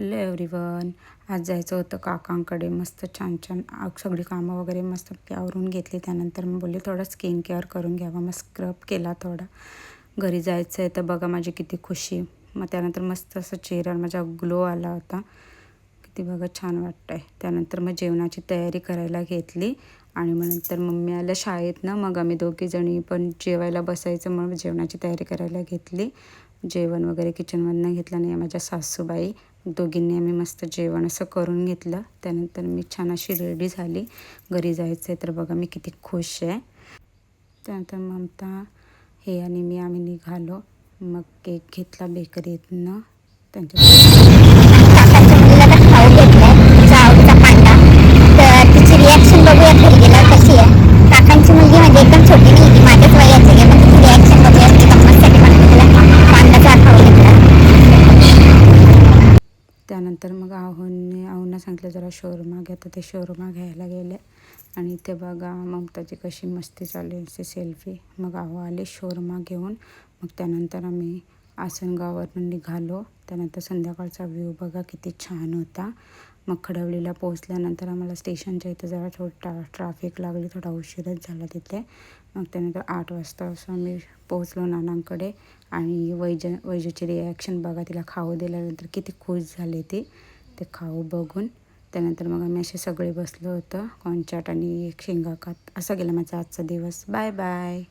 Hello everyone. आज जायचं होतं काकांकडे. मस्त छान छान सगळी कामं वगैरे मस्त आवरून घेतली. त्यानंतर मी बोलले थोडं स्किन केअर करून घ्यावं. मग स्क्रब केला थोडा. घरी जायचं आहे तर बघा माझी किती खुशी. मग त्यानंतर मस्त असं चेहऱ्यावर माझा ग्लो आला होता. किती बघा छान वाटतं आहे. त्यानंतर मग जेवणाची तयारी करायला घेतली आणि मग नंतर मम्मी आल्या शाळेतनं. मग आम्ही दोघीजणी पण जेवायला बसायचं. मग जेवणाची तयारी करायला घेतली. जेवण वगैरे किचनमधनं घेतलं नाही. माझ्या सासूबाई दोघींनी आम्ही मस्त जेवण असं करून घेतलं. त्यानंतर मी छान अशी रेडी झाली. घरी जायचं आहे तर बघा मी किती खुश आहे. त्यानंतर ममता हे आणि मी आम्ही निघालो. मग केक घेतला बेकरीतनं. त्यांच्या काकांच्या मुलीला तर खाऊ घेतलाय तिचा आवडीचा पांडा. तर तिची रिॲक्शन बघूया घरी गेल्यावर कशी आहे. काकांची मुलगी म्हणजे एकदम छोटी नाही, ती माझ्याच वयाची आहे, पण तिची रिॲक्शन बघूया. ती गंमतसाठी म्हणून तिला पांडाचा खाऊ घेतला. त्यानंतर मग आहूंना सांगितलं जरा शोरमा घ्या. तर ते शोरमा घ्यायला गेले आणि इथे बघा ममताची कशी मस्ती चालू आहे असे सेल्फी. मग आहू आले शोरमा घेऊन. मग त्यानंतर आम्ही आसनगाववरून निघालो. त्यानंतर संध्याकाळचा व्ह्यू बघा किती छान होता. मग खडवलीला पोहोचल्यानंतर आम्हाला स्टेशनच्या इथं जरा थोडं ट्रॅफिक लागली. थोडा उशीरच झाला तिथे. मग त्यानंतर 8 वाजता असं आम्ही पोहोचलो नानांकडे. आणि वैजूची रिॲक्शन बघा. तिला खाऊ दिल्यानंतर किती खुश झाले ते खाऊ बघून. त्यानंतर मग आम्ही असे सगळे बसलो होतो. कॉर्नचाट आणि शेंगा खात. असा गेला माझा आजचा दिवस. Bye bye.